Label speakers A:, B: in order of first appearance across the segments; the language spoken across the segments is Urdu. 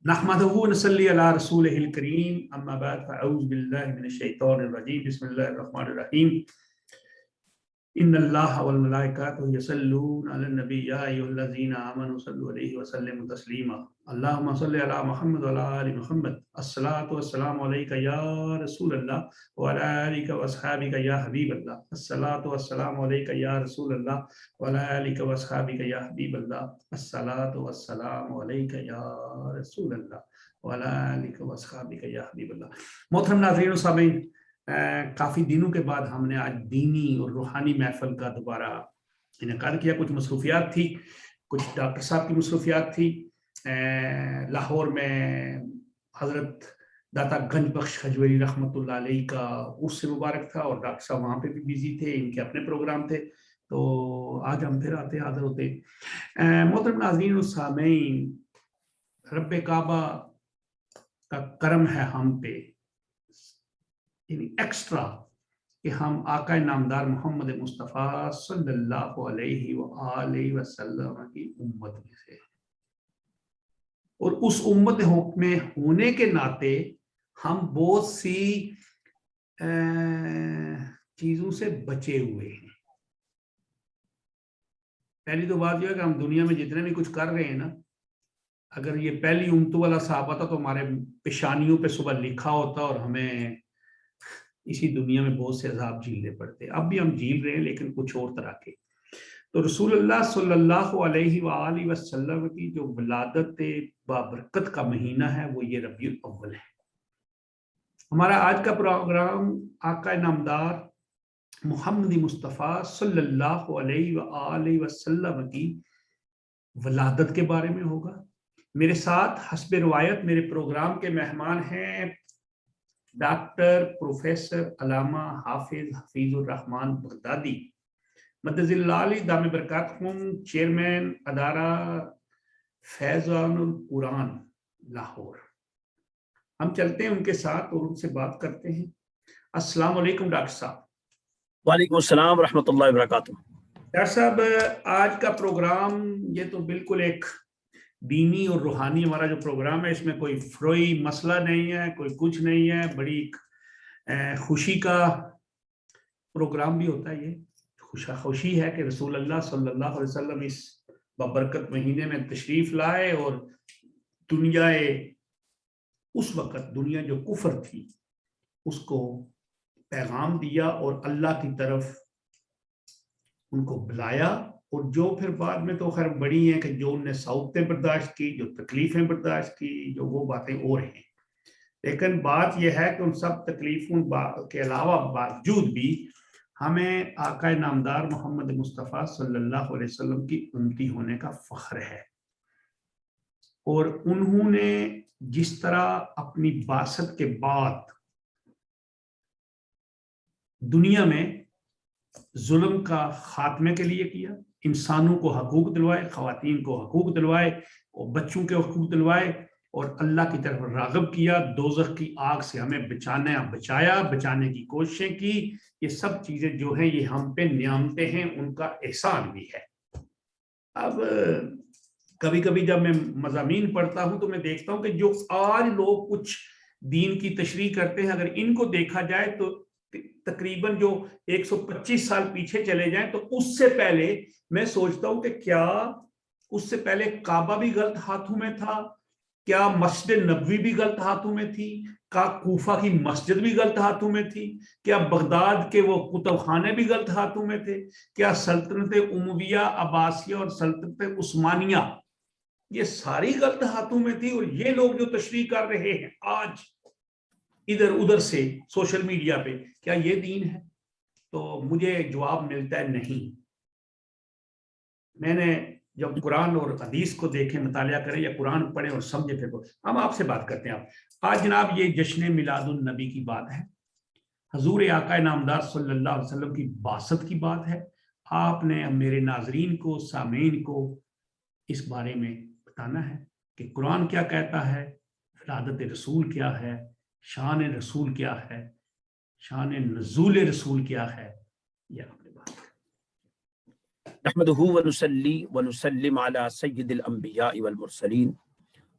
A: نحمده ونصلي على رسوله الكريم اما بعد فاعوذ بالله من الشيطان الرجيم بسم الله الرحمن الرحيم ان الله والملائكته يصلون على النبي يا ايها الذين امنوا صلوا عليه وسلموا تسليما اللهم صل على محمد وعلى ال محمد الصلاة والسلام عليك يا رسول الله وعلى آلك واصحابك يا حبيب الله الصلاة والسلام عليك يا رسول الله وعلى آلك واصحابك يا حبيب الله الصلاة والسلام عليك يا رسول الله وعلى آلك واصحابك يا حبيب الله. محترم ناظرین و سامعین، کافی دنوں کے بعد ہم نے آج دینی اور روحانی محفل کا دوبارہ انعقاد کیا. کچھ مصروفیات تھی، کچھ ڈاکٹر صاحب کی مصروفیات تھی. لاہور میں حضرت داتا گنج بخش حجویری رحمۃ اللہ علیہ کا عرس مبارک تھا اور ڈاکٹر صاحب وہاں پہ بھی بیزی تھے، ان کے اپنے پروگرام تھے، تو آج ہم پھر آتے حاضر ہوتے. محترم ناظرین و سامعین، رب کعبہ کا کرم ہے ہم پہ، یعنی ایکسٹرا، کہ ہم آقا نامدار محمد مصطفیٰ صلی اللہ علیہ وآلہ وسلم کی امت میں سے، اور اس امت میں ہونے کے ناطے ہم بہت سی چیزوں سے بچے ہوئے ہیں. پہلی تو بات یہ ہے کہ ہم دنیا میں جتنے بھی کچھ کر رہے ہیں نا، اگر یہ پہلی امتوں والا صحابہ تھا تو ہمارے پیشانیوں پہ صبح لکھا ہوتا اور ہمیں اسی دنیا میں بہت سے عذاب جھیلنے پڑتے. اب بھی ہم جھیل رہے ہیں لیکن کچھ اور طرح کے. تو رسول اللہ صلی اللہ علیہ وآلہ وسلم کی جو ولادت بابرکت کا مہینہ ہے وہ یہ ربیع الاول ہے. ہمارا آج کا پروگرام آقا نامدار محمد مصطفیٰ صلی اللہ علیہ وآلہ وسلم کی ولادت کے بارے میں ہوگا. میرے ساتھ حسب روایت میرے پروگرام کے مہمان ہیں ڈاکٹر پروفیسر علامہ حافظ حفیظ الرحمن بغدادی مدظ اللہ علی دام برکاتہم، چیئرمین ادارہ فیضان القرآن لاہور. ہم چلتے ہیں ان کے ساتھ اور ان سے بات کرتے ہیں. السلام علیکم ڈاکٹر صاحب.
B: وعلیکم السلام ورحمۃ اللہ وبرکاتہ.
A: ڈاکٹر صاحب، آج کا پروگرام یہ تو بالکل ایک دینی اور روحانی ہمارا جو پروگرام ہے، اس میں کوئی فروئی مسئلہ نہیں ہے، کوئی کچھ نہیں ہے. بڑی خوشی کا پروگرام بھی ہوتا ہے. یہ خوشی ہے کہ رسول اللہ صلی اللہ علیہ وسلم اس بابرکت مہینے میں تشریف لائے اور دنیا اس وقت، دنیا جو کفر تھی، اس کو پیغام دیا اور اللہ کی طرف ان کو بلایا. اور جو پھر بعد میں تو خیر بڑی ہیں کہ جو ان نے صعوبتیں برداشت کی، جو تکلیفیں برداشت کی، جو وہ باتیں اور ہیں. لیکن بات یہ ہے کہ ان سب تکلیفوں کے علاوہ باوجود بھی ہمیں آقا نامدار محمد مصطفیٰ صلی اللہ علیہ وسلم کی امتی ہونے کا فخر ہے. اور انہوں نے جس طرح اپنی بعثت کے بعد دنیا میں ظلم کا خاتمے کے لیے کیا، انسانوں کو حقوق دلوائے، خواتین کو حقوق دلوائے اور بچوں کے حقوق دلوائے، اور اللہ کی طرف راغب کیا، دوزخ کی آگ سے ہمیں بچایا، بچانے کی کوششیں کی. یہ سب چیزیں جو ہیں یہ ہم پہ نعمتیں ہیں، ان کا احسان بھی ہے. اب کبھی کبھی جب میں مضامین پڑھتا ہوں تو میں دیکھتا ہوں کہ جو آج لوگ کچھ دین کی تشریح کرتے ہیں، اگر ان کو دیکھا جائے تو تقریباً جو 125 سال پیچھے چلے جائیں تو اس سے پہلے میں سوچتا ہوں کہ کیا اس سے پہلے کعبہ بھی غلط ہاتھوں میں تھا؟ کیا مسجد نبوی بھی غلط ہاتھوں میں تھی؟ کیا کوفہ کی مسجد بھی غلط ہاتھوں میں تھی؟ کیا بغداد کے وہ کتب خانے بھی غلط ہاتھوں میں تھے؟ کیا سلطنت امویہ، عباسیہ اور سلطنت عثمانیہ یہ ساری غلط ہاتھوں میں تھی؟ اور یہ لوگ جو تشریح کر رہے ہیں آج ادھر ادھر سے سوشل میڈیا پہ، کیا یہ دین ہے؟ تو مجھے جواب ملتا ہے نہیں. میں نے جب قرآن اور حدیث کو دیکھیں، مطالعہ کریں یا قرآن پڑھیں اور سمجھیں، پھر ہم آپ سے بات کرتے ہیں. آج جناب یہ جشن میلاد النبی کی بات ہے، حضور آقا نامدار صلی اللہ علیہ وسلم کی بعثت کی بات ہے. آپ نے میرے ناظرین کو، سامعین کو اس بارے میں بتانا ہے کہ قرآن کیا کہتا ہے، ولادت رسول کیا ہے، شان رسول کیا ہے، شان نزول رسول کیا ہے. یہ آپ نے بات
B: نحمده ونصلي ونسلم على سيد الانبياء والمرسلين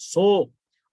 B: 100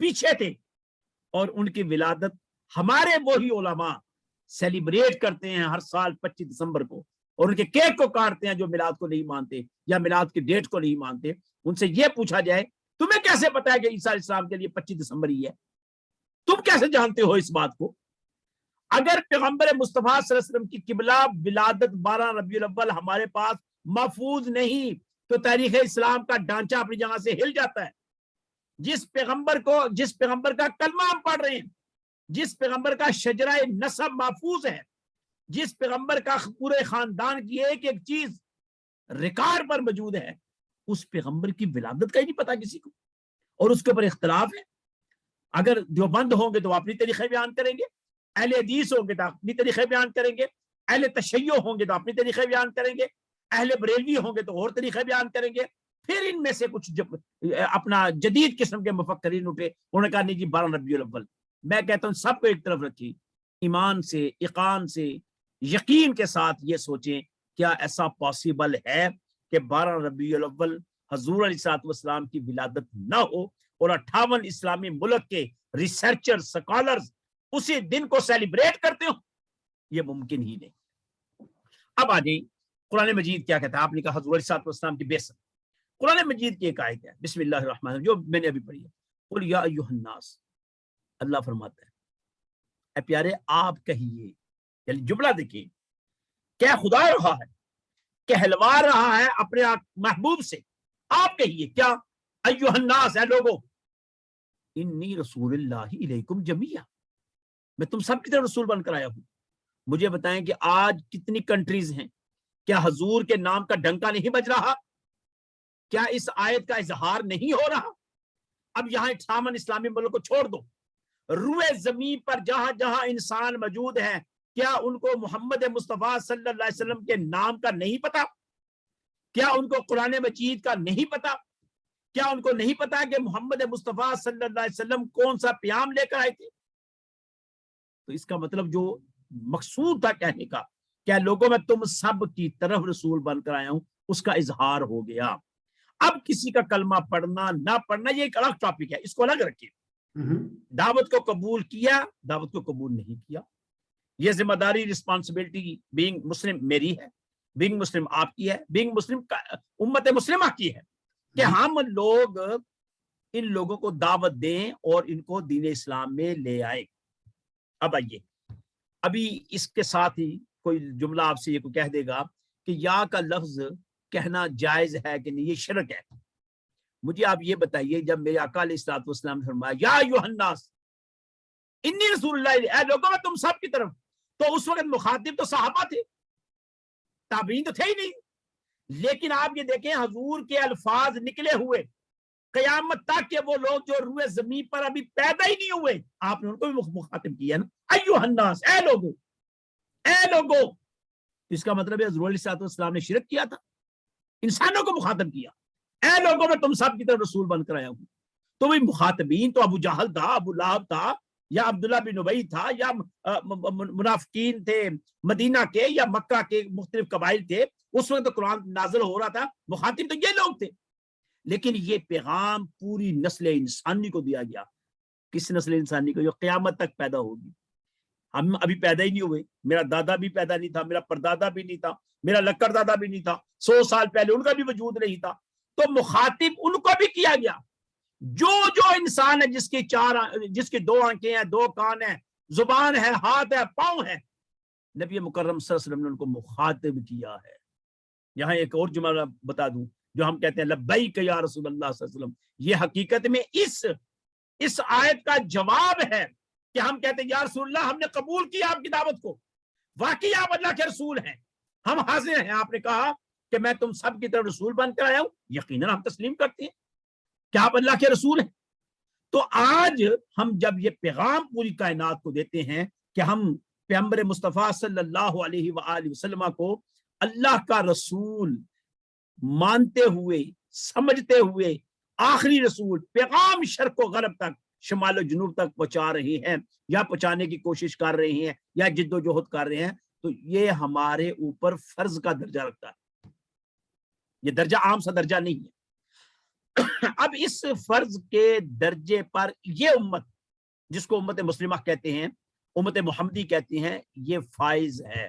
B: پیچھے تھے, اور ان کی ولادت ہمارے وہی علماء سیلیبریٹ کرتے ہیں ہر سال 25 دسمبر کو, اور ان کے کیک کو کاٹتے ہیں جو میلاد کو نہیں مانتے یا میلاد کی ڈیٹ کو نہیں مانتے. ان سے یہ پوچھا جائے تمہیں کیسے پتا ہے کہ عیسیٰ علیہ السلام کے لیے 25 دسمبر ہی ہے, تم کیسے جانتے ہو اس بات کو؟ اگر پیغمبر مصطفیٰ صلی اللہ علیہ وسلم کی قبلہ ولادت 12 ربیع الاول ہمارے پاس محفوظ نہیں تو تاریخ اسلام کا ڈھانچہ اپنی جگہ سے ہل جاتا ہے. جس پیغمبر کا کلمہ ہم پڑھ رہے ہیں, جس پیغمبر کا شجرہ نسب محفوظ ہے, جس پیغمبر کا پورے خاندان کی ایک ایک چیز ریکارڈ پر موجود ہے, اس پیغمبر کی ولادت کا ہی نہیں پتا کسی کو, اور اس کے اوپر اختلاف ہے. اگر دیوبند ہوں گے تو اپنی طریقے بیان کریں گے, اہل حدیث ہوں گے تو اپنی طریقے بیان کریں گے, اہل تشیع ہوں گے تو اپنی طریقے بیان کریں گے, اہل بریلوی ہوں گے تو اور طریقے بیان کریں گے. پھر ان میں سے کچھ اپنا جدید قسم کے مفکرین اٹھے, انہوں نے کہا نہیں جی 12 ربیع الاول. میں کہتا ہوں سب کو ایک طرف رکھیے, ایمان سے, اقان سے, یقین کے ساتھ یہ سوچیں کیا ایسا پاسبل ہے کہ 12 ربیع الاول حضور علیہ الصلوۃ والسلام کی ولادت نہ ہو اور 58 اسلامی ملک کے ریسرچر سکالرز اسی دن کو سیلیبریٹ کرتے ہو؟ یہ ممکن ہی نہیں. اب آ جائیں قرآن مجید کیا کہتا ہے. آپ نے کہا حضور علیہ الصلوۃ والسلام کی بعثت, قرآن مجید کی ایک آیت ہے بسم اللہ الرحمن الرحیم جو میں نے ابھی پڑھی ہے, قل یا ایھا الناس, اللہ فرماتا ہے اے پیارے آپ کہیے, یعنی جملہ دیکھیے, کیا خدا رہا ہے, کہلوا رہا ہے اپنے محبوب سے, آپ کہیے کیا, ایھا الناس, اے لوگو, انی رسول اللہ الیکم جمیعا, میں تم سب کی طرف رسول بن کر آیا ہوں. مجھے بتائیں کہ آج کتنی کنٹریز ہیں, کیا حضور کے نام کا ڈنکا نہیں بج رہا؟ کیا اس آیت کا اظہار نہیں ہو رہا؟ اب یہاں 58 اسلامی ملک کو چھوڑ دو, روئے زمین پر جہاں جہاں انسان موجود ہیں, کیا ان کو محمد مصطفیٰ صلی اللہ علیہ وسلم کے نام کا نہیں پتا؟ کیا ان کو قرآن مجید کا نہیں پتا؟ کیا ان کو نہیں پتا کہ محمد مصطفیٰ صلی اللہ علیہ وسلم کون سا پیام لے کر آئے تھے؟ تو اس کا مطلب جو مقصود تھا کہنے کا, کیا لوگوں میں تم سب کی طرف رسول بن کر آیا ہوں, اس کا اظہار ہو گیا. اب کسی کا کلمہ پڑھنا نہ پڑھنا یہ ایک الگ ٹاپک ہے, اس کو الگ رکھیے. دعوت کو قبول کیا, دعوت کو قبول نہیں کیا, یہ ذمہ داری, رسپانسبلٹی بینگ مسلم میری ہے, بینگ مسلم آپ کی ہے, بینگ مسلم امت مسلمہ کی ہے کہ ہم لوگ ان لوگوں کو دعوت دیں اور ان کو دین اسلام میں لے آئے. اب آئیے, ابھی اس کے ساتھ ہی کوئی جملہ آپ سے یہ کہہ دے گا کہ یا کا لفظ کہنا جائز ہے کہ نہیں, یہ شرک ہے. مجھے آپ یہ بتائیے, جب میرے آقا علیہ الصلوۃ والسلام نے فرمایا یا ایھا الناس انی رسول اللہ, اے لوگوں میں تم سب کی طرف, تو اس وقت مخاطب تو صحابہ تھے, تابعین تو تھے ہی نہیں. لیکن آپ یہ دیکھیں حضور کے الفاظ نکلے ہوئے قیامت تک کہ وہ لوگ جو روئے زمین پر ابھی پیدا ہی نہیں ہوئے, آپ نے ان کو بھی مخاطب کیا نا, ایھا الناس, اے لوگو, اے لوگو. اس کا مطلب ہے حضور علیہ الصلوۃ والسلام نے شرک کیا تھا, انسانوں کو مخاطب کیا, اے لوگوں میں تم سب کی طرف رسول بن کر آیا ہوں. تو وہی مخاطبین تو ابو جہل تھا, ابو لہب تھا, یا عبداللہ بن ابی تھا, یا منافقین تھے مدینہ کے یا مکہ کے مختلف قبائل تھے. اس وقت تو قرآن نازل ہو رہا تھا, مخاطب تو یہ لوگ تھے. لیکن یہ پیغام پوری نسل انسانی کو دیا گیا. کس نسل انسانی کو؟ جو قیامت تک پیدا ہوگی. ہم ابھی پیدا ہی نہیں ہوئے, میرا دادا بھی پیدا نہیں تھا, میرا پردادا بھی نہیں تھا, میرا لکڑ دادا بھی نہیں تھا, 100 سال پہلے ان کا بھی وجود نہیں تھا. تو مخاطب ان کو بھی کیا گیا. جو انسان ہے جس کی 2 آنکھیں ہیں, 2 کان ہیں, زبان ہے, ہاتھ ہے, پاؤں ہے, نبی مکرم صلی اللہ علیہ وسلم نے ان کو مخاطب کیا ہے. یہاں ایک اور جملہ بتا دوں, جو ہم کہتے ہیں لبیک یا رسول اللہ صلی اللہ علیہ وسلم, یہ حقیقت میں اس آیت کا جواب ہے کہ ہم کہتے ہیں یا رسول اللہ, ہم نے قبول کیا آپ کی دعوت کو, واقعی آپ اللہ کے رسول ہیں, ہم حاضر ہیں. آپ نے کہا کہ میں تم سب کی طرف رسول بن کر آیا ہوں, یقیناً ہم تسلیم کرتے ہیں کہ آپ اللہ کے رسول ہیں. تو آج ہم جب یہ پیغام پوری کائنات کو دیتے ہیں کہ ہم پیغمبر مصطفیٰ صلی اللہ علیہ وآلہ وسلم کو اللہ کا رسول مانتے ہوئے, سمجھتے ہوئے, آخری رسول, پیغام شرق و غرب تک, شمال و جنوب تک پہنچا رہے ہیں یا پہنچانے کی کوشش کر رہے ہیں یا جد و جہد کر رہے ہیں, تو یہ ہمارے اوپر فرض کا درجہ رکھتا ہے. یہ درجہ عام سا درجہ نہیں ہے. اب اس فرض کے درجے پر یہ امت جس کو امت مسلمہ کہتے ہیں، امت محمدی کہتی ہیں، یہ فائز ہے.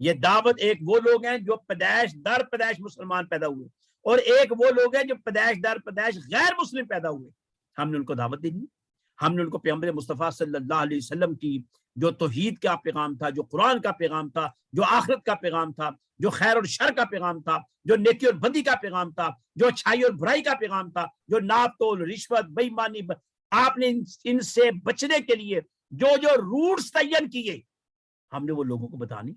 B: یہ دعوت ایک وہ لوگ ہیں جو پیدائش در پیدائش مسلمان پیدا ہوئے، اور ایک وہ لوگ ہیں جو پیدائش در پیدائش غیر مسلم پیدا ہوئے. ہم نے ان کو دعوت دینی، ہم نے ان کو پیغمبر مصطفیٰ صلی اللہ علیہ وسلم کی جو توحید کا پیغام تھا، جو قرآن کا پیغام تھا، جو آخرت کا پیغام تھا، جو خیر اور شر کا پیغام تھا، جو نیکی اور بدی کا پیغام تھا، جو اچھائی اور برائی کا پیغام تھا، جو ناپ تول، رشوت، بے ایمانی، آپ نے ان سے بچنے کے لیے جو روٹس تعین کیے، ہم نے وہ لوگوں کو بتانی،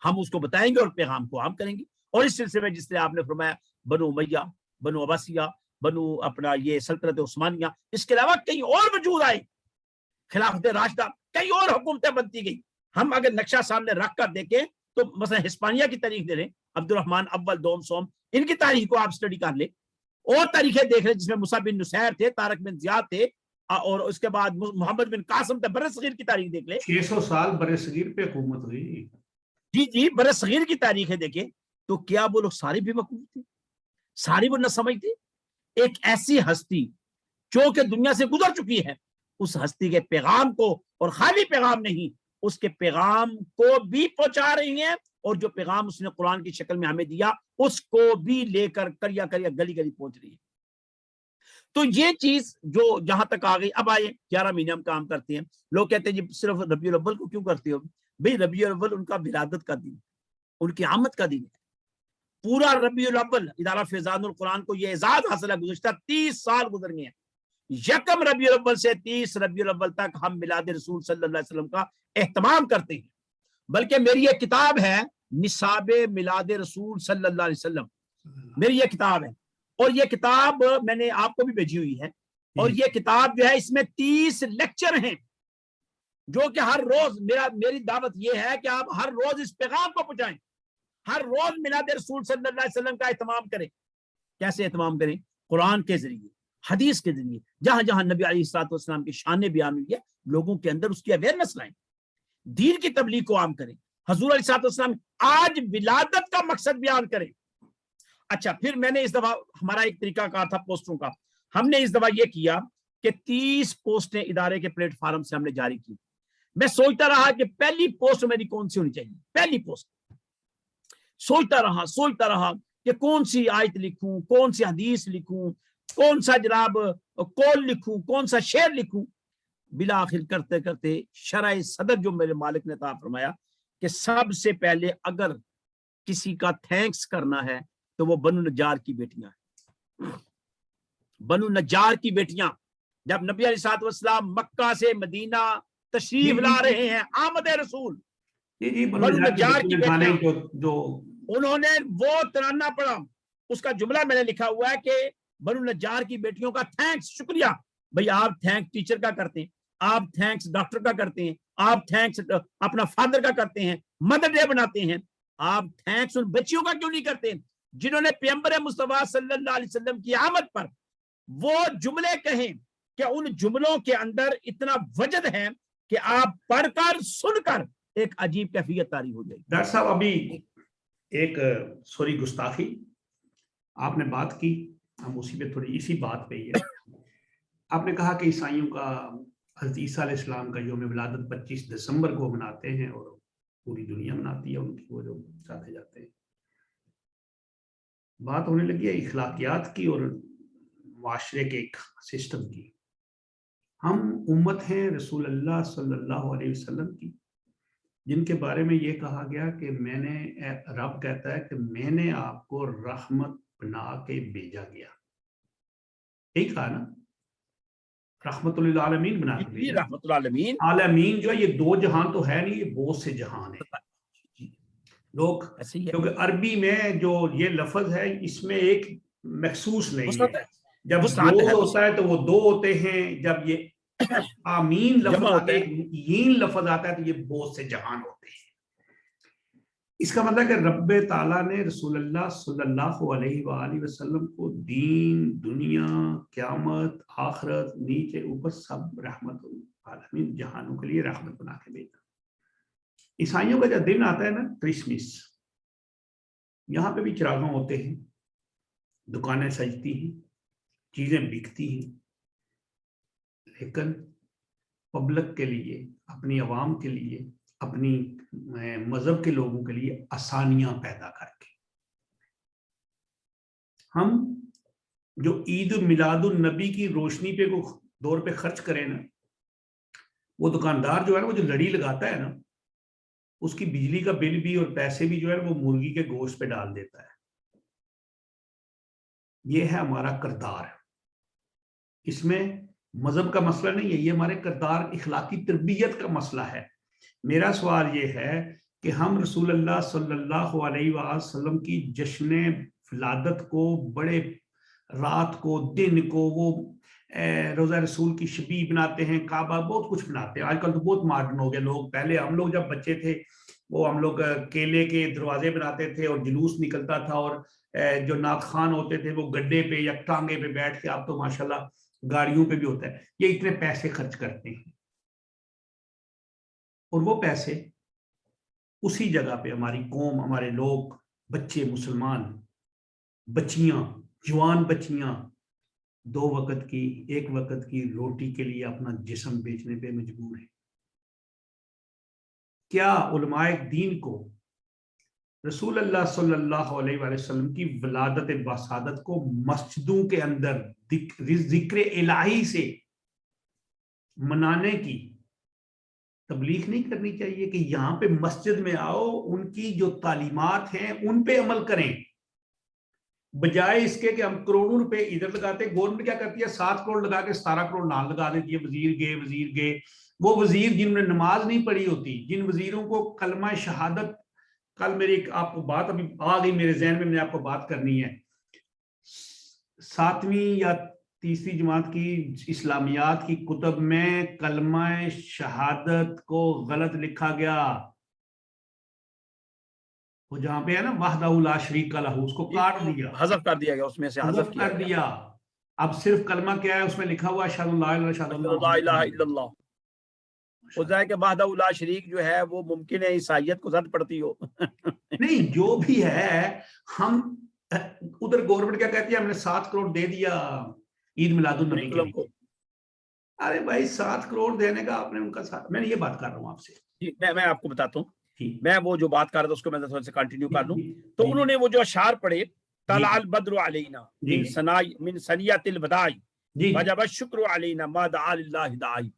B: ہم اس کو بتائیں گے اور پیغام کو عام کریں گے. اور اس سلسلے میں جس طرح آپ نے فرمایا بنو امیہ، بنو عباسیہ، بنو اپنا یہ سلطنت عثمانیہ، اس کے علاوہ کئی اور وجود آئے، خلافت راشدہ، کئی اور حکومتیں بنتی گئی. ہم اگر نقشہ سامنے رکھ کر دیکھیں تو مثلا ہسپانیہ کی تاریخ دے لیں، عبد الرحمن اول دوم سوم، ان کی تاریخ کو آپ سٹڈی کر لیں، اور تاریخیں دیکھ لیں جس میں موسیٰ بن نصیر تھے، طارق بن زیاد تھے، اور اس کے بعد محمد بن قاسم تھے. برصغیر کی تاریخ دیکھ لیں،
A: 600 سال برصغیر پہ حکومت ہوئی.
B: جی برصغیر کی تاریخ ہے دیکھیں، تو کیا وہ لوگ سارے بے وقوف تھے؟ سارے وہ نہ سمجھتے؟ ایک ایسی ہستی جو کہ دنیا سے گزر چکی ہے، اس ہستی کے پیغام کو، اور خالی پیغام نہیں، اس کے پیغام کو بھی پہنچا رہی ہیں، اور جو پیغام اس نے قرآن کی شکل میں ہمیں دیا اس کو بھی لے کر کریا گلی گلی پہنچ رہی ہے. تو یہ چیز جو جہاں تک آ گئی. اب آئے 11 مہینے ہم کام کرتے ہیں. لوگ کہتے ہیں جی صرف ربیع الاول کو کیوں کرتے ہو؟ بھئی ربیع الاول ان کا ولادت کا دن، ان کی آمد کا دن ہے. پورا ربیع الاول ادارہ فیضان القرآن کو یہ اعزاز حاصل ہے، گزشتہ 30 سال گزر گئے ہیں. یکم ربیع الاول سے 30 ربیع الاول تک ہم میلاد رسول صلی اللہ علیہ وسلم کا اہتمام کرتے ہیں. بلکہ میری یہ کتاب ہے نصاب میلاد رسول صلی اللہ علیہ وسلم، میری یہ کتاب ہے، اور یہ کتاب میں نے آپ کو بھی بھیجی ہوئی ہے. اور یہ کتاب جو ہے اس میں 30 لیکچر ہیں جو کہ ہر روز میری دعوت یہ ہے کہ آپ ہر روز اس پیغام کو پہنچائیں، ہر روز میلاد رسول صلی اللہ علیہ وسلم کا اہتمام کریں. کیسے اہتمام کریں؟ قرآن کے ذریعے، حدیث کے ذریعے، جہاں جہاں نبی علیہ الصلوۃ والسلام کی شان بیان ہوئی ہے لوگوں کے اندر اس کی اویئرنیس لائیں، دین کی تبلیغ کو عام کریں. حضور علیہ الصلوۃ والسلام آج ولادت کا مقصد بیان کریں. اچھا، پھر میں نے اس دفعہ ہمارا ایک طریقہ کار تھا پوسٹوں کا، ہم نے اس دفعہ یہ کیا کہ 30 پوسٹیں ادارے کے پلیٹ فارم سے ہم نے جاری کی. میں سوچتا رہا کہ پہلی پوسٹ میری کون سی ہونی چاہیے، پہلی پوسٹ سوچتا رہا کہ کون سی آیت لکھوں، کون سی حدیث لکھوں، کون سا جناب قول لکھوں، کون سا شعر لکھوں. بالآخر کرتے کرتے شرح صدر جو میرے مالک نے عطا فرمایا کہ سب سے پہلے اگر کسی کا تھینکس کرنا ہے تو وہ بنو نجار کی بیٹیاں ہیں. بنو نجار کی بیٹیاں جب نبی علیہ الصلوۃ والسلام مکہ سے مدینہ تشریف لا رہے ہیں، آمد رسول، بنو نجار کی بیٹیاں، انہوں نے وہ ترانہ پڑھا. اس کا جملہ میں نے لکھا ہوا ہے کہ بنو نجار کی بیٹیوں کا تھینکس، شکریہ. بھئی آپ تھینکس ٹیچر کا کرتے ہیں، آپ تھینکس ڈاکٹر کا کرتے ہیں، آپ تھینکس اپنا فادر کا کرتے ہیں، مدر ڈے بناتے ہیں، آپ تھینکس ان بچیوں کا کیوں نہیں کرتے جنہوں نے پیغمبر مصطفیٰ صلی اللہ علیہ وسلم کی آمد پر وہ جملے کہیں کہ ان جملوں کے اندر اتنا وجد ہے کہ آپ پڑھ کر سن کر ایک عجیب کیفیت طاری ہو جائے.
A: ڈاکٹر صاحب ابھی ایک سوری گستاخی آپ نے بات کی، ہم اسی پہ تھوڑی اسی بات پہ ہی ہے. آپ نے کہا کہ عیسائیوں کا حضرت عیسیٰ علیہ السلام کا یوم ولادت 25 دسمبر کو مناتے ہیں اور پوری دنیا مناتی ہے ان کی، وہ جو چاہتے جاتے ہیں. بات ہونے لگی ہے اخلاقیات کی اور معاشرے کے ایک سسٹم کی. ہم امت ہیں رسول اللہ صلی اللہ علیہ وسلم کی، جن کے بارے میں یہ کہا گیا کہ رب کہتا ہے کہ میں نے آپ کو رحمت بنا کے بھیجا گیا. ٹھیک کہا نا؟ رحمت للعالمین بنا کے بھیجا.
B: رحمت العالمین،
A: عالمین جو ہے یہ دو جہان تو ہے نہیں، یہ بہت سے جہان ہیں. لوگ کیونکہ عربی میں جو یہ لفظ ہے اس میں ایک محسوس نہیں ہے. جب دو ہوتا ہے تو وہ دو ہوتے ہیں، جب یہ آمین لفظ آتا ہے، یین لفظ آتا ہے تو یہ بہت سے جہان ہوتے ہیں. اس کا مطلب کہ رب تعالیٰ نے رسول اللہ صلی اللہ علیہ وآلہ وسلم کو دین، دنیا، قیامت، آخرت، نیچے اوپر سب رحمت العالمین جہانوں کے لیے رحمت بنا کے بھیجا. عیسائیوں کا جب دن آتا ہے نا کرسمس، یہاں پہ بھی چراغاں ہوتے ہیں، دکانیں سجتی ہیں، چیزیں بکتی ہیں، لیکن پبلک کے لیے، اپنی عوام کے لیے، اپنی مذہب کے لوگوں کے لیے آسانیاں پیدا کر کے ہم جو عید میلاد النبی کی روشنی پہ دور پہ خرچ کریں نا، وہ دکاندار جو ہے نا، وہ جو لڑی لگاتا ہے نا، اس کی بجلی کا بل بھی اور پیسے بھی جو ہے وہ مرغی کے گوشت پہ ڈال دیتا ہے۔ یہ ہے ہمارا کردار، اس میں مذہب کا مسئلہ نہیں ہے، یہ ہمارے کردار اخلاقی تربیت کا مسئلہ ہے۔ میرا سوال یہ ہے کہ ہم رسول اللہ صلی اللہ علیہ وآلہ وسلم کی جشن ولادت کو، بڑے رات کو، دن کو، وہ روزہ رسول کی شبی بناتے ہیں، کعبہ، بہت کچھ بناتے ہیں۔ آج کل تو بہت ماڈرن ہو گئے لوگ، پہلے ہم لوگ جب بچے تھے وہ ہم لوگ کیلے کے دروازے بناتے تھے اور جلوس نکلتا تھا، اور جو نعت خوان ہوتے تھے وہ گڈے پہ یا ٹانگے پہ بیٹھ کے، اب تو ماشاءاللہ گاڑیوں پہ بھی ہوتا ہے، یہ اتنے پیسے خرچ کرتے ہیں، اور وہ پیسے اسی جگہ پہ ہماری قوم، ہمارے لوگ، بچے، مسلمان بچیاں، جوان بچیاں 2 وقت کی، 1 وقت کی روٹی کے لیے اپنا جسم بیچنے پہ مجبور ہیں۔ کیا علماء دین کو رسول اللہ صلی اللہ علیہ وآلہ وسلم کی ولادت باسعادت کو مسجدوں کے اندر ذکر الہی سے منانے کی تبلیغ نہیں کرنی چاہیے کہ یہاں پہ مسجد میں آؤ، ان کی جو تعلیمات ہیں ان پہ عمل کریں، بجائے اس کے کہ ہم کروڑوں روپے ادھر لگاتے ہیں؟ گورنمنٹ کیا کرتی ہے، 7 کروڑ لگا کے 17 کروڑ نال لگا دیتی ہے، وزیر گئے، وہ وزیر جنہوں نے نماز نہیں پڑھی ہوتی، جن وزیروں کو کلمہ شہادت، کل میری آپ کو بات ابھی آ گئی میرے ذہن میں، آپ کو بات کرنی ہے، 7ویں یا 3ری جماعت کی اسلامیات کی کتب میں کلمہ شہادت کو غلط لکھا گیا، وہ جہاں پہ ہے نا وحدہ لا شریک لہ، اس کو کاٹ دیا،
B: حذف کر دیا گیا، اس میں سے حذف
A: کر دیا۔ اب صرف کلمہ کیا ہے، اس میں لکھا ہوا اشہد ان لا الہ الا اللہ۔
B: ہو جائے کہ وحدہ لا شریک جو ہے وہ ممکن ہے عیسائیت کو زد پڑتی ہو۔
A: نہیں، جو بھی ہے، ہم ادھر گورنمنٹ کیا کہتی ہے، ہم نے 7 کروڑ دے دیا عید میلاد النبی کے لیے۔ ارے بھائی 7 کروڑ دینے کا آپ نے ان کا ساتھ، میں یہ بات کر رہا ہوں آپ سے۔
B: جی میں آپ کو بتاتا ہوں، میں وہ جو بات کر رہا تھا اس کو میں تھوڑا سا کنٹینیو کر لوں۔ تو انہوں نے وہ جو اشعار پڑھے، طلع البدر علینا من ثنیۃ الوداع وجب الشکر علینا ما دعا للہ داعی،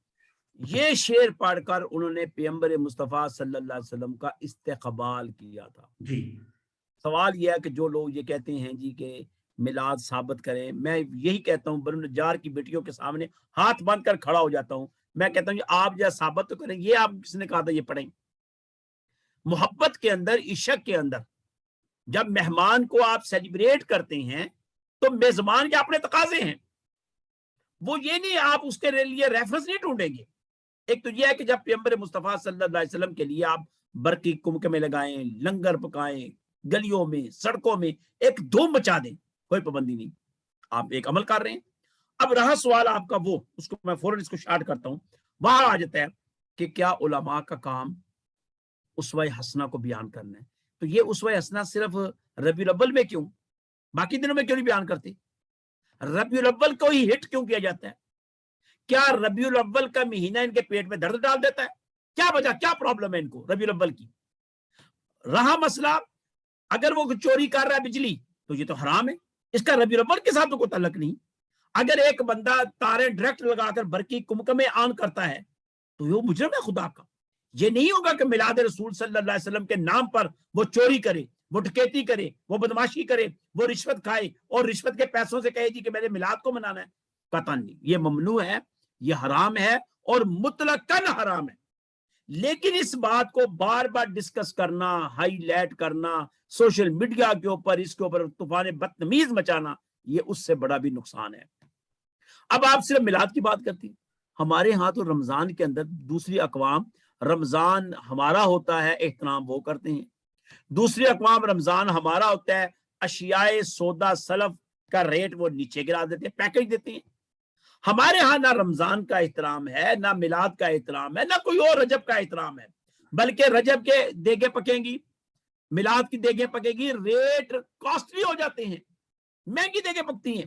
B: یہ شعر پڑھ کر انہوں نے پیغمبر مصطفیٰ صلی اللہ علیہ وسلم کا استقبال کیا تھا۔ سوال یہ ہے کہ جو لوگ یہ کہتے ہیں جی کہ میلاد ثابت کریں، میں یہی کہتا ہوں بنو نجار کی بیٹیوں کے سامنے ہاتھ باندھ کر کھڑا ہو جاتا ہوں، میں کہتا ہوں آپ جو ثابت تو کریں، یہ آپ کس نے کہا تھا یہ پڑھیں؟ محبت کے اندر، عشق کے اندر جب مہمان کو آپ سیلیبریٹ کرتے ہیں تو میزبان کے اپنے تقاضے ہیں، وہ یہ نہیں آپ اس کے لیے ریفرنس نہیں ڈھونڈیں گے۔ ایک تو یہ ہے کہ جب پیغمبر مصطفیٰ صلی اللہ علیہ وسلم کے لیے آپ برقی کمکمے لگائیں، لنگر پکائیں، گلیوں میں، سڑکوں میں ایک دھوم مچا دیں، کوئی پابندی نہیں، آپ ایک عمل کر رہے ہیں۔ اب رہا سوال آپ کا وہ، اس کو میں فوراً اس کو شارٹ کرتا ہوں، وہاں آ جاتا ہے کہ کیا علماء کا کام اسوہ حسنہ کو بیان کرنا ہے؟ تو یہ اسوہ حسنہ صرف ربیع الاول میں کیوں، باقی دنوں میں کیوں نہیں بیان کرتے؟ ربیع الاول کو ہی ہٹ کیوں کیا جاتا ہے؟ کیا ربیع الاول کا مہینہ ان کے پیٹ میں درد ڈال دیتا ہے؟ کیا وجہ، کیا پرابلم ہے ان کو ربیع الاول کی؟ رہا مسئلہ اگر وہ چوری کر رہا ہے بجلی تو یہ تو حرام ہے، اس کا ربیع الاول کے ساتھ تو کوئی تعلق نہیں۔ اگر ایک بندہ تارے ڈائریکٹ لگا کر برقی کمکمے آن کرتا ہے تو وہ مجرم ہے خدا کا۔ یہ نہیں ہوگا کہ میلاد رسول صلی اللہ علیہ وسلم کے نام پر وہ چوری کرے، وہ ڈکیتی کرے، وہ بدماشی کرے، وہ رشوت کھائے اور رشوت کے پیسوں سے کہے جی کہ میرے میلاد کو منانا ہے۔ قطعاً نہیں، یہ ممنوع ہے، یہ حرام ہے اور مطلقاً حرام ہے۔ لیکن اس بات کو بار بار ڈسکس کرنا، ہائی لائٹ کرنا، سوشل میڈیا کے اوپر اس کے اوپر طوفان بدتمیز مچانا، یہ اس سے بڑا بھی نقصان ہے۔ اب آپ صرف میلاد کی بات کرتی ہیں، ہمارے ہاں تو رمضان کے اندر دوسری اقوام، رمضان ہمارا ہوتا ہے احترام وہ کرتے ہیں، دوسری اقوام رمضان ہمارا ہوتا ہے اشیاء سودا سلف کا ریٹ وہ نیچے گرا دیتے ہیں، پیکج دیتے ہیں۔ ہمارے ہاں نہ رمضان کا احترام ہے، نہ میلاد کا احترام ہے، نہ کوئی اور رجب کا احترام ہے، بلکہ رجب کے دیگیں پکیں گی، میلاد کی دیگیں پکے گی، ریٹ کاسٹلی ہو جاتے ہیں، مہنگی دیگیں پکتی ہیں۔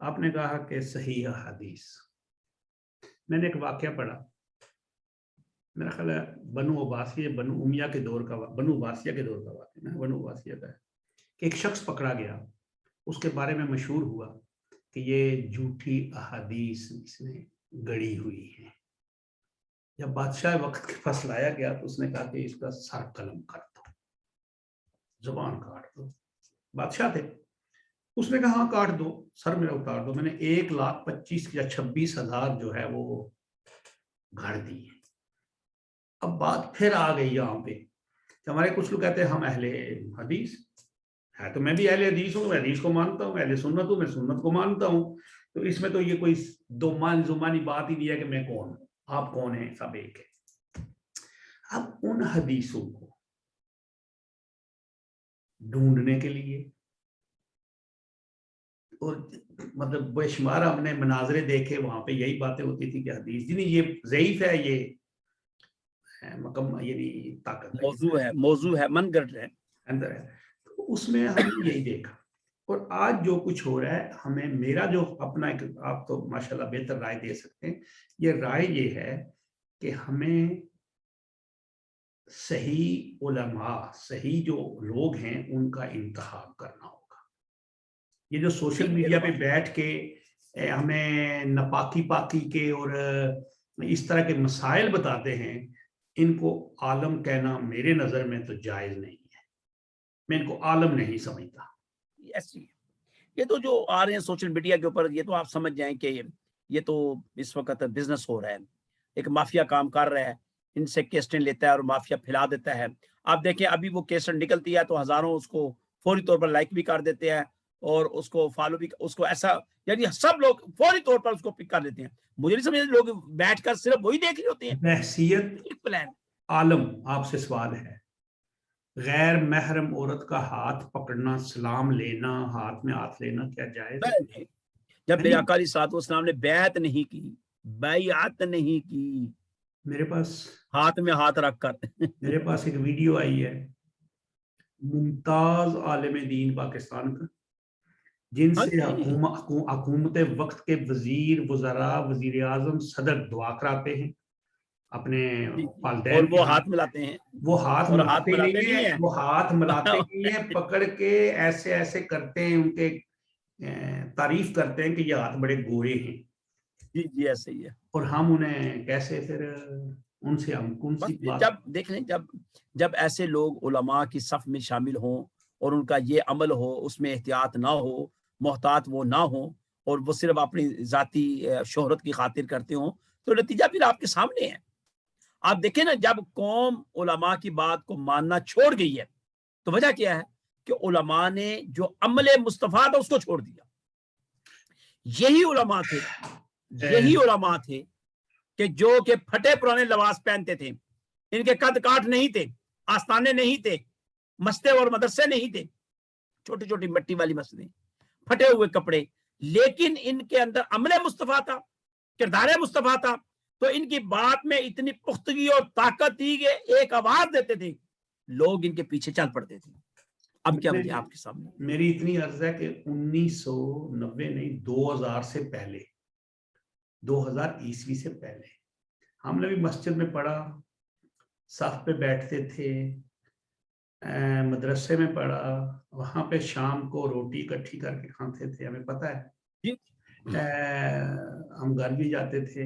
A: آپ نے کہا کہ صحیح حدیث، میں نے ایک واقعہ پڑھا، میرا خیال ہے بنو عباسیہ بنو امیہ کے دور کا، بنو عباسیہ کے دور کا واقعہ، بنو عباسیہ کا ہے کہ ایک شخص پکڑا گیا، اس کے بارے میں مشہور ہوا کہ یہ جھوٹی احادیث اس نے گڑی ہوئی ہے۔ جب بادشاہ وقت کے پاس لایا گیا تو اس نے کہا کہ اس کا سر قلم کر دو، زبان کاٹ دو۔ بادشاہ تھے، اس نے کہا ہاں کاٹ دو، سر میرا اتار دو۔ میں نے 1,25,000 یا 26,000 جو ہے وہ گھڑ دی۔ اب بات پھر آ گئی یہاں پہ کہ ہمارے کچھ لوگ کہتے ہیں ہم اہل حدیث ہے، تو میں بھی اہل حدیث ہوں، میں حدیث کو مانتا ہوں، اہل سنت ہوں، میں سنت کو مانتا ہوں، تو اس میں تو یہ کوئی دو مان زمانی بات ہی نہیں ہے کہ میں کون ہوں، آپ کون ہیں، سب ایک ہے۔ اب ان حدیثوں کو ڈھونڈنے کے لیے، اور مطلب بے شمار ہم نے مناظرے دیکھے، وہاں پہ یہی باتیں ہوتی تھی کہ حدیث جی نہیں یہ ضعیف ہے، یہ یعنی طاقت
B: موضوع ہے من گڑھ ہے
A: اندر ہے۔ تو اس میں ہم نے یہی دیکھا، اور آج جو کچھ ہو رہا ہے، ہمیں میرا جو اپنا ایک، آپ تو ماشاءاللہ بہتر رائے دے سکتے ہیں، یہ رائے یہ ہے کہ ہمیں صحیح علماء، صحیح جو لوگ ہیں ان کا انتخاب کرنا ہوگا۔ یہ جو سوشل میڈیا پہ بیٹھ کے ہمیں نپاکی پاکی کے اور اس طرح کے مسائل بتاتے ہیں، ان کو عالم کہنا میرے نظر میں تو جائز نہیں ہے، میں ان کو عالم نہیں سمجھتا۔
B: یہ تو جو آ رہے ہیں سوشل میڈیا کے اوپر، یہ تو آپ سمجھ جائیں کہ یہ تو اس وقت بزنس ہو رہا ہے، ایک مافیا کام کر رہا ہے، ان سے کیسٹیں لیتا ہے اور مافیا پھیلا دیتا ہے۔ آپ دیکھیں ابھی وہ کیسٹ نکلتی ہے تو ہزاروں اس کو فوری طور پر لائک بھی کر دیتے ہیں اور اس کو فالو بھی، اس کو ایسا یعنی سب لوگ فوری طور پر اس کو پک کر لیتے ہیں۔ مجھے نہیں سمجھ لوگ بیٹھ کر صرف وہی دیکھ رہے ہوتے ہیں۔
A: بحثیت
B: پلان
A: عالم آپ سے سوال ہے، غیر محرم عورت کا ہاتھ پکڑنا، سلام لینا، ہاتھ میں ہاتھ لینا کیا جائز ہے؟
B: جب میرے آقا علیہ الصلوۃ والسلام نے بیعت نہیں کی، بیعت نہیں کی،
A: میرے پاس
B: ہاتھ میں ہاتھ رکھ کر
A: میرے پاس ایک ویڈیو آئی ہے ممتاز عالم دین پاکستان کا، جن سے حکومت وقت کے وزیر، وزراء، وزیر اعظم، صدر دعا کراتے ہیں اپنے والدین،
B: اور وہ ہاتھ ملاتے ہیں،
A: وہ ہاتھ ملاتے نہیں ہیں، وہ ہاتھ ملاتے
B: نہیں
A: نہیں ہیں، پکڑ کے ایسے ایسے کرتے ہیں، ان کے تعریف کرتے ہیں کہ یہ ہاتھ بڑے گورے ہیں۔
B: جی ایسے ہی ہے۔
A: اور ہم انہیں کیسے پھر ان سے ہم کون سی بات؟
B: جب دیکھ لیں، جب ایسے لوگ علماء کی صف میں شامل ہوں اور ان کا یہ عمل ہو، اس میں احتیاط نہ ہو، محتاط وہ نہ ہو، اور وہ صرف اپنی ذاتی شہرت کی خاطر کرتے ہوں، تو نتیجہ پھر آپ کے سامنے ہے۔ آپ دیکھیں نا، جب قوم علماء کی بات کو ماننا چھوڑ گئی ہے تو وجہ کیا ہے کہ علماء نے جو عمل مصطفیٰ تھا اس کو چھوڑ دیا۔ یہی علماء تھے کہ جو کہ پھٹے پرانے لباس پہنتے تھے، ان کے قد کاٹ نہیں تھے، آستانے نہیں تھے، مسجدیں اور مدرسے نہیں تھے، چھوٹی چھوٹی مٹی والی مسجدیں، پھٹے ہوئے کپڑے، لیکن ان کے اندر عمل مصطفیٰ تھا، کردار مصطفیٰ تھا، تو ان کی بات میں اتنی پختگی اور طاقت تھی کہ ایک آواز دیتے تھے، لوگ ان کے پیچھے چل پڑتے تھے۔ اب کیا وجہ آپ کے سامنے؟
A: میری اتنی عرض ہے کہ 1990 نہیں، 2000 سے پہلے، 2000 عیسوی سے پہلے ہم نے بھی مسجد میں پڑھا، صف پہ بیٹھتے تھے، مدرسے میں پڑھا، وہاں پہ شام کو روٹی اکٹھی کر کے کھاتے تھے، ہمیں پتہ ہے، ہم گھر بھی جاتے تھے۔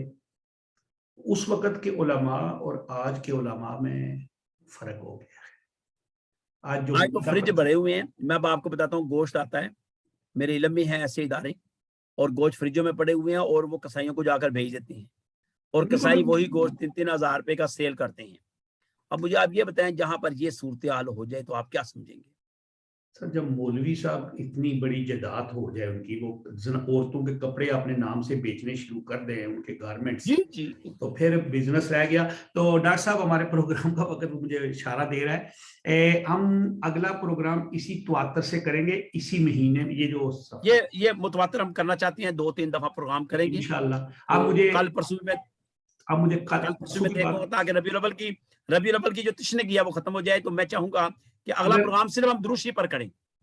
A: اس وقت کے علماء اور آج کے علماء میں فرق ہو گیا ہے۔ آج
B: تو فریج بھرے ہوئے ہیں، میں اب آپ کو بتاتا ہوں، گوشت آتا ہے، میرے علم میں ہیں ایسے ادارے، اور گوشت فریجوں میں پڑے ہوئے ہیں اور وہ کسائیوں کو جا کر بھیج دیتے ہیں، اور کسائی وہی گوشت 3-3 ہزار روپے کا سیل کرتے ہیں۔ اب مجھے آپ یہ بتائیں، جہاں پر یہ صورتحال ہو جائے تو آپ کیا سمجھیں گے؟
A: سر جب مولوی صاحب اتنی بڑی جائیداد ہو جائے ان کی، وہ عورتوں کے کپڑے اپنے نام سے بیچنے شروع کر دیں، ان کے گارمنٹس، تو پھر بزنس رہ گیا۔ تو ڈاکٹر صاحب ہمارے پروگرام کا وقت مجھے اشارہ دے رہا ہے، ہم اگلا پروگرام اسی 73 سے کریں گے، اسی مہینے میں، یہ
B: متواتر ہم کرنا چاہتے ہیں، 2-3 دفعہ پروگرام کریں گے
A: انشاءاللہ۔ اب مجھے
B: کل پرسوں میں دیکھوں گا تاکہ ربیع الاول کی جو تشنگی ہے وہ ختم ہو جائے، تو میں چاہوں گا کہ اگلا پروگرام صرف ہم دروشی پر کریں۔